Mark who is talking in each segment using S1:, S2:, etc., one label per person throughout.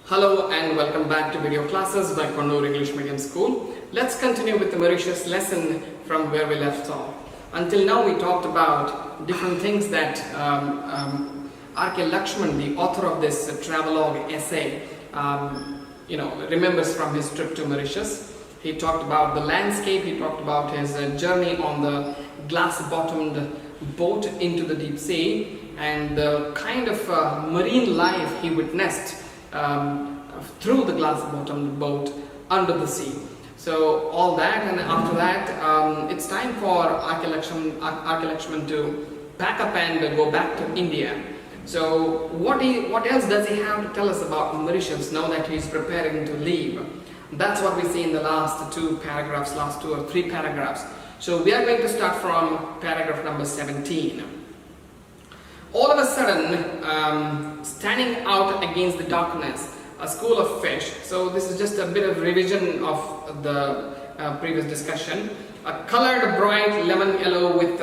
S1: Hello and welcome back to video classes by Konnur English Medium School. Let's continue with the Mauritius lesson from where we left off. Until now we talked about different things that R.K. Lakshman, the author of this travelogue essay, remembers from his trip to Mauritius. He talked about the landscape, he talked about his journey on the glass-bottomed boat into the deep sea and the kind of marine life he witnessed through the glass-bottomed boat under the sea. So all that, and after that it's time for R.K. Lakshman to pack up and go back to India. So what else does he have to tell us about Mauritius now that he is preparing to leave? That's what we see in the last two or three paragraphs. So we are going to start from paragraph number 17. All of a sudden, standing out against the darkness, a school of fish. So this is just a bit of revision of the previous discussion. A colored bright lemon yellow with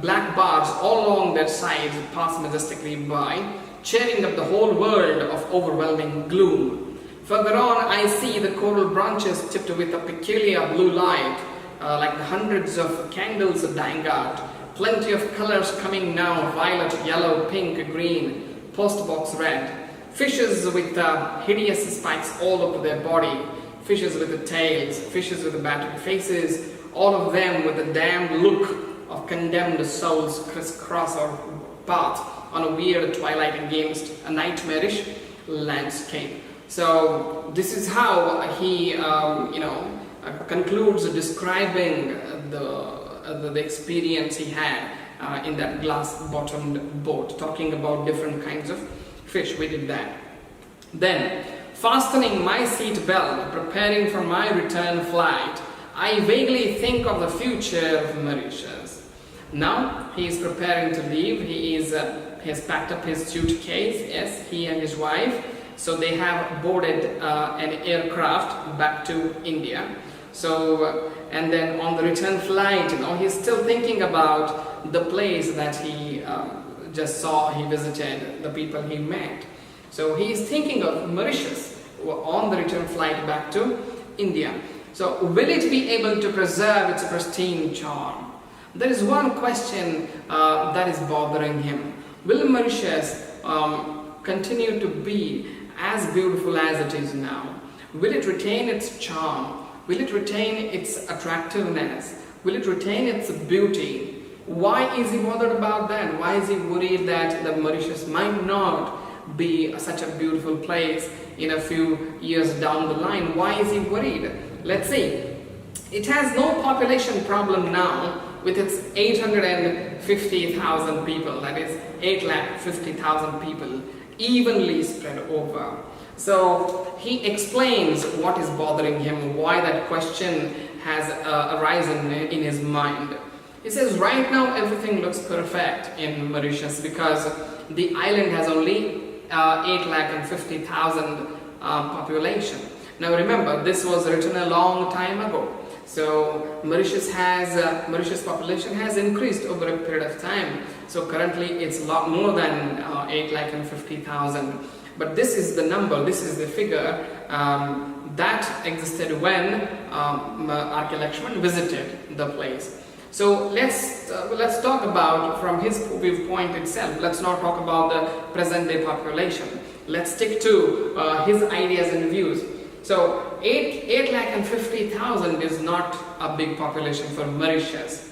S1: black bars all along their sides pass majestically by, cheering up the whole world of overwhelming gloom. Further on, I see the coral branches tipped with a peculiar blue light, like the hundreds of candles dying out. Plenty of colors coming now: violet, yellow, pink, green, postbox red. Fishes with hideous spikes all over their body. Fishes with the tails, fishes with the battered faces, all of them with the damned look of condemned souls crisscross our path on a weird twilight against a nightmarish landscape. So this is how he concludes describing the experience he had in that glass-bottomed boat, talking about different kinds of fish. We did that. Then, fastening my seat belt, preparing for my return flight, I vaguely think of the future of Mauritius. Now he is preparing to leave. He has packed up his suitcase. Yes, he and his wife. So they have boarded an aircraft back to India. So and then on the return flight, he's still thinking about the place that he just saw, he visited, the people he met. So he is thinking of Mauritius on the return flight back to India. So will it be able to preserve its pristine charm? There is one question that is bothering him. Will Mauritius continue to be as beautiful as it is now? Will it retain its charm? Will it retain its attractiveness? Will it retain its beauty? Why is he bothered about that? Why is he worried that the Mauritius might not be such a beautiful place in a few years down the line? Why is he worried? Let's see. It has no population problem now with its 850,000 people, that is 850,000 people, evenly spread over. So he explains what is bothering him, why that question has arisen in his mind. He says right now everything looks perfect in Mauritius because the island has only 850,000 population. Now remember, this was written a long time ago. So Mauritius population has increased over a period of time. So currently it's a lot more than 850,000. But this is the number, this is the figure that existed when R.K. Lakshman visited the place. So let's talk about from his viewpoint itself. Let's not talk about the present day population. Let's stick to his ideas and views. So 850,000 is not a big population for Mauritius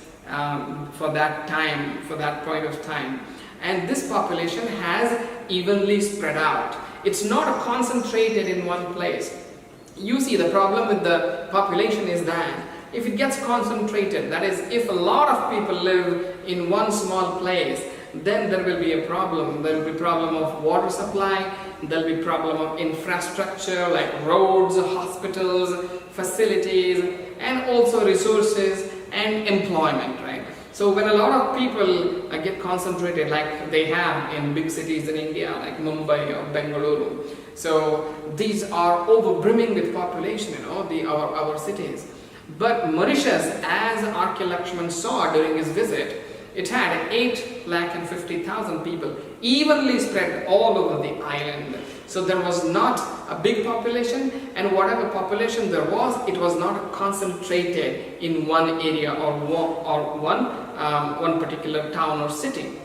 S1: for that time, for that point of time. And this population has evenly spread out. It's not concentrated in one place. You see, the problem with the population is that if it gets concentrated, that is, if a lot of people live in one small place, then there will be a problem. There will be problem of water supply, there will be problem of infrastructure like roads, hospitals, facilities, and also resources and employment, right? So when a lot of people get concentrated like they have in big cities in India like Mumbai or Bengaluru, so these are overbrimming with population, our cities. But Mauritius, as R.K. Lakshman saw during his visit, it had 850,000 people evenly spread all over the island. So there was not a big population, and whatever population there was, it was not concentrated in one area or one particular town or city.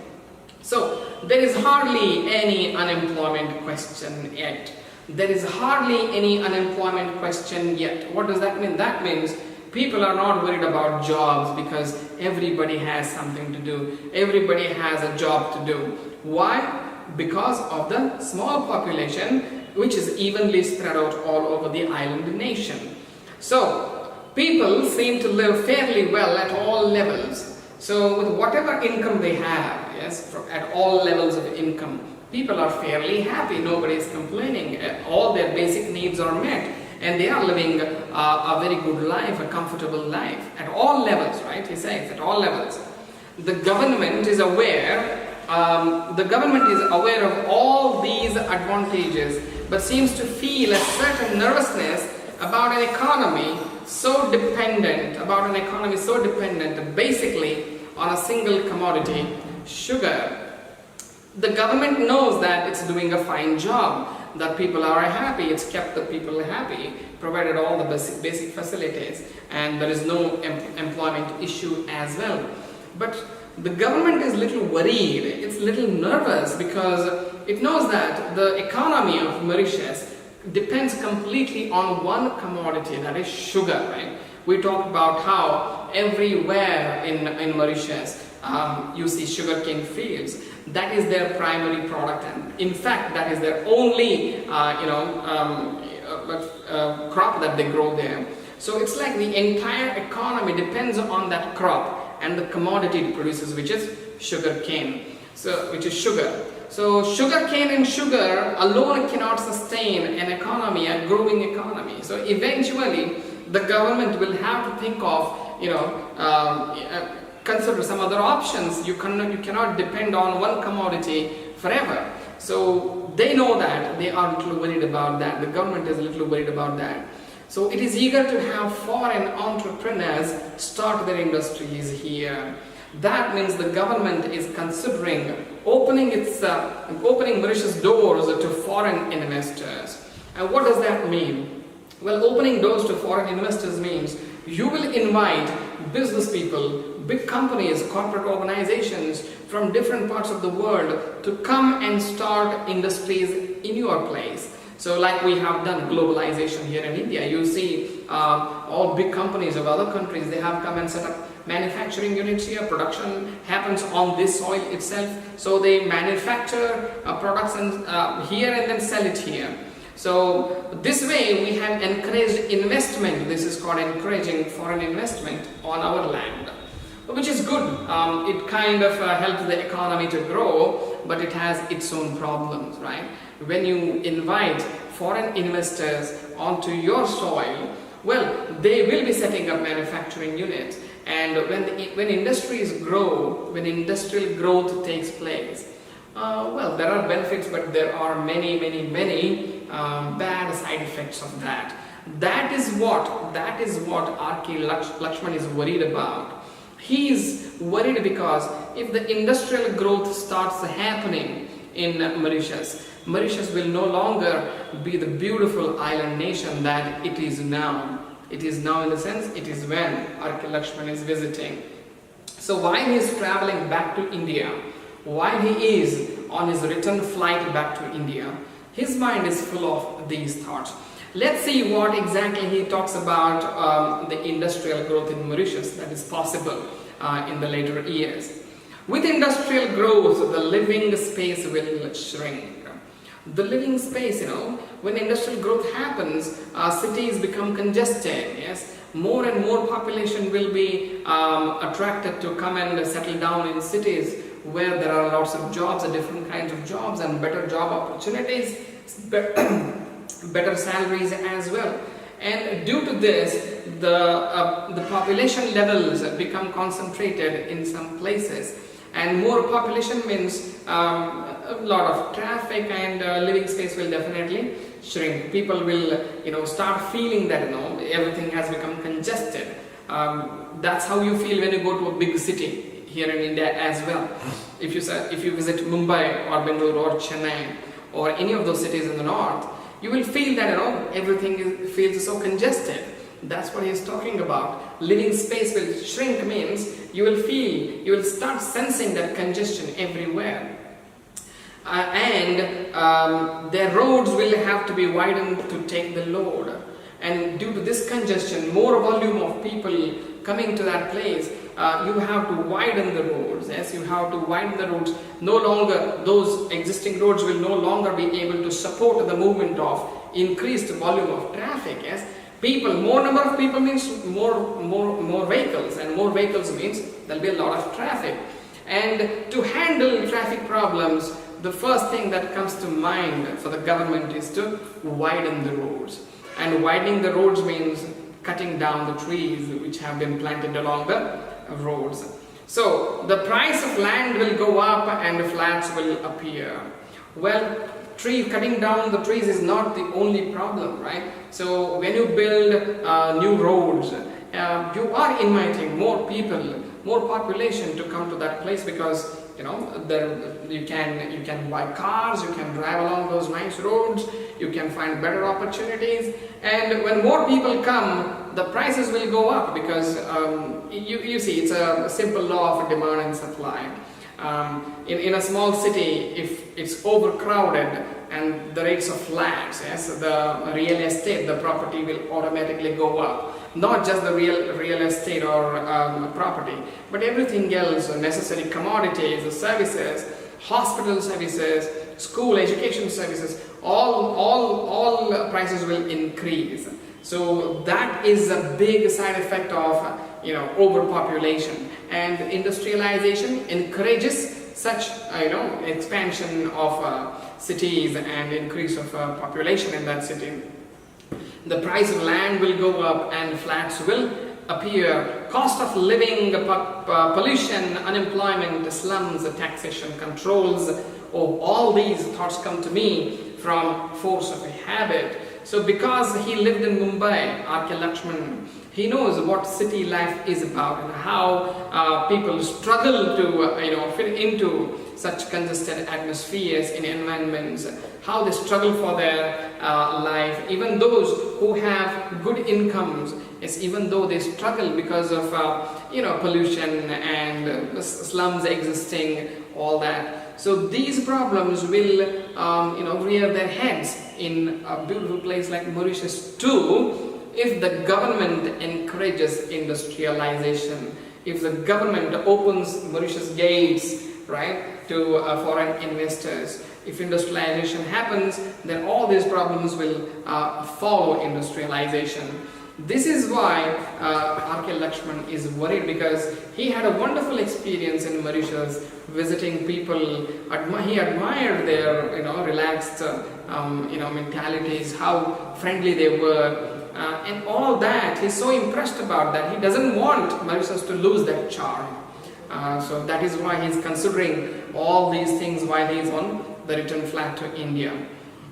S1: So there is hardly any unemployment question yet. There is hardly any unemployment question yet. What does that mean? That means people are not worried about jobs because everybody has something to do. Everybody has a job to do. Why? Because of the small population which is evenly spread out all over the island nation. So people seem to live fairly well at all levels. So with whatever income they have, yes, at all levels of income, people are fairly happy. Nobody is complaining. All their basic needs are met, and they are living a very good life, a comfortable life at all levels, right? He says at all levels. The government is aware. The government is aware of all these advantages, but seems to feel a certain nervousness about an economy so dependent, basically on a single commodity, sugar. The government knows that it's doing a fine job, that people are happy, it's kept the people happy, provided all the basic facilities, and there is no employment issue as well. But the government is little worried, it's little nervous, because it knows that the economy of Mauritius depends completely on one commodity, that is sugar, right? We talked about how everywhere in Mauritius you see sugarcane fields. That is their primary product, and in fact that is their only crop that they grow there. So it's like the entire economy depends on that crop and the commodity it produces, which is sugarcane. Which is sugar. So sugarcane and sugar alone cannot sustain an economy, a growing economy. So eventually the government will have to think of, consider some other options. You cannot depend on one commodity forever. So they know that, they are a little worried about that. The government is a little worried about that. So it is eager to have foreign entrepreneurs start their industries here. That means the government is considering opening Mauritius doors to foreign investors. And what does that mean? Well, opening doors to foreign investors means you will invite business people, big companies, corporate organizations from different parts of the world to come and start industries in your place. So like we have done globalization here in India, you see all big companies of other countries, they have come and set up manufacturing units here. Production happens on this soil itself. So they manufacture products here and then sell it here. So this way we have encouraged investment. This is called encouraging foreign investment on our land, which is good. It kind of helps the economy to grow, but it has its own problems, right? When you invite foreign investors onto your soil, well, they will be setting up manufacturing units, and when industries grow, when industrial growth takes place, well, there are benefits, but there are many bad side effects of that. That is what R.K. Lakshman is worried about. He is worried because if the industrial growth starts happening in Mauritius, Mauritius will no longer be the beautiful island nation that it is now. It is now in the sense, it is when R.K. Lakshman is visiting. So while he is traveling back to India, while he is on his return flight back to India, his mind is full of these thoughts. Let's see what exactly he talks about the industrial growth in Mauritius that is possible in the later years. With industrial growth, the living space will shrink. The living space, when industrial growth happens, cities become congested, yes. More and more population will be attracted to come and settle down in cities where there are lots of jobs, different kinds of jobs and better job opportunities, better salaries as well. And due to this, the population levels become concentrated in some places, and more population means a lot of traffic, and living space will definitely shrink. People will start feeling that everything has become congested. That's how you feel when you go to a big city here in India as well. If you visit Mumbai or Bengaluru or Chennai or any of those cities in the north, you will feel that everything feels so congested. That's what he's talking about. Living space will shrink means you will start sensing that congestion everywhere. Their roads will have to be widened to take the load. And due to this congestion, more volume of people coming to that place, you have to widen the roads. Yes, you have to widen the roads. No longer, those existing roads will no longer be able to support the movement of increased volume of traffic. Yes, more number of people means more vehicles, and more vehicles means there'll be a lot of traffic. And to handle traffic problems, the first thing that comes to mind for the government is to widen the roads. And widening the roads means cutting down the trees which have been planted along the roads. So the price of land will go up and flats will appear. Well, cutting down the trees is not the only problem, right? So when you build new roads, you are inviting more people, more population to come to that place, because you can buy cars, you can drive along those nice roads, you can find better opportunities, and when more people come, the prices will go up, because you see, it's a simple law of demand and supply. In a small city, if it's overcrowded and the rates of flats, yes, the real estate, the property will automatically go up. Not just the real estate or property, but everything else, necessary commodities, services, hospital services, school education services, all prices will increase. So that is a big side effect of overpopulation, and industrialization encourages such expansion of cities and increase of population in that city. The price of land will go up and flats will appear. Cost of living, pollution, unemployment, slums, taxation, controls, all these thoughts come to me from force of a habit. So because he lived in Mumbai, R.K. Lakshman, he knows what city life is about and how people struggle to fit into such congested atmospheres in environments, how they struggle for their life. Even those who have good incomes, even though they struggle because of pollution and slums existing, all that. So these problems will rear their heads in a beautiful place like Mauritius too, if the government encourages industrialization, if the government opens Mauritius gates, right, to foreign investors. If industrialization happens, then all these problems will follow industrialization. This is why R.K. Lakshman is worried, because he had a wonderful experience in Mauritius, visiting people. He admired their relaxed mentalities, how friendly they were, and all that. He's so impressed about that. He doesn't want Mauritius to lose that charm. So that is why he's considering all these things while he's on the return flight to India.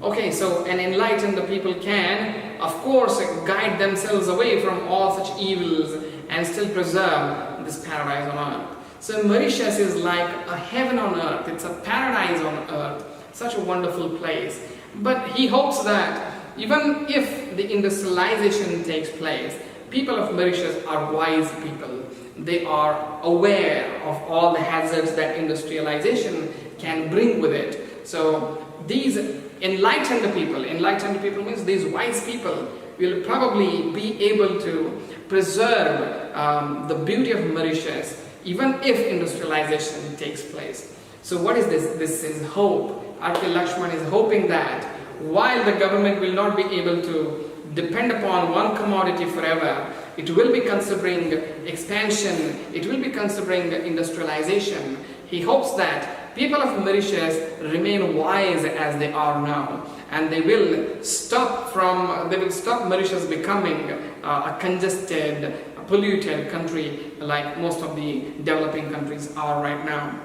S1: Okay, so an enlightened people can, of course, guide themselves away from all such evils and still preserve this paradise on earth. So Mauritius is like a heaven on earth. It's a paradise on earth. Such a wonderful place. But he hopes that even if the industrialization takes place, people of Mauritius are wise people. They are aware of all the hazards that industrialization can bring with it. So these enlightened people means these wise people, will probably be able to preserve the beauty of Mauritius even if industrialization takes place. So what is this? This is hope. R.K. Lakshman is hoping that while the government will not be able to depend upon one commodity forever, it will be considering expansion, it will be considering industrialization. He hopes that people of Mauritius remain wise as they are now, and they will stop Mauritius becoming a congested, polluted country like most of the developing countries are right now.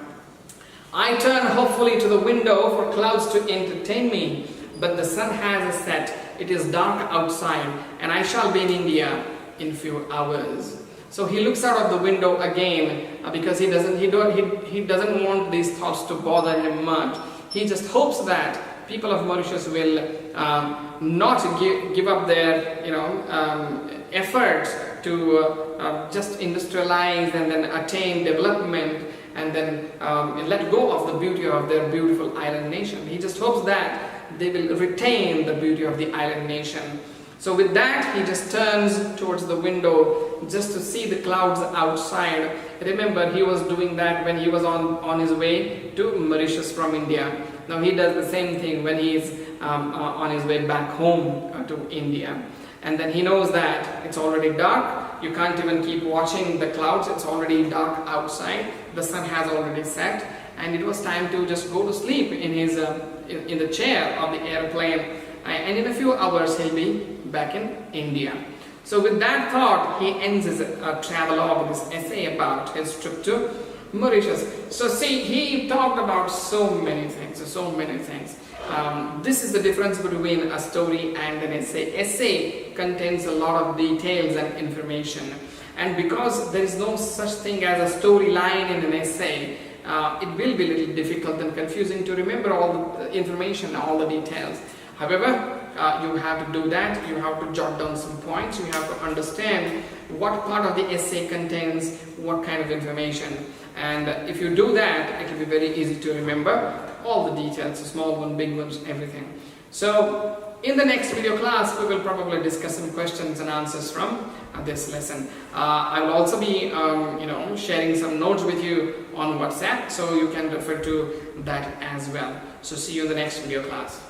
S1: I turn hopefully to the window for clouds to entertain me, but the sun has set, it is dark outside, and I shall be in India in few hours. So he looks out of the window again because he doesn't want these thoughts to bother him much. He just hopes that people of Mauritius will not give up their efforts to just industrialize and then attain development and then let go of the beauty of their beautiful island nation. He just hopes that they will retain the beauty of the island nation. So with that, he just turns towards the window just to see the clouds outside. Remember, he was doing that when he was on his way to Mauritius from India. Now he does the same thing when he is on his way back home to India. And then he knows that it's already dark. You can't even keep watching the clouds. It's already dark outside. The sun has already set. And it was time to just go to sleep in his in the chair of the airplane. And in a few hours, he'll be back in India. So with that thought, he ends his travelogue, this essay about his trip to Mauritius. So see, he talked about so many things. This is the difference between a story and an essay. Essay contains a lot of details and information. And because there is no such thing as a storyline in an essay, it will be a little difficult and confusing to remember all the information, all the details. However, you have to do that. You have to jot down some points. You have to understand what part of the essay contains what kind of information. And if you do that, it will be very easy to remember all the details, small ones, big ones, everything. So in the next video class, we will probably discuss some questions and answers from this lesson. I will also be sharing some notes with you on WhatsApp, so you can refer to that as well. So see you in the next video class.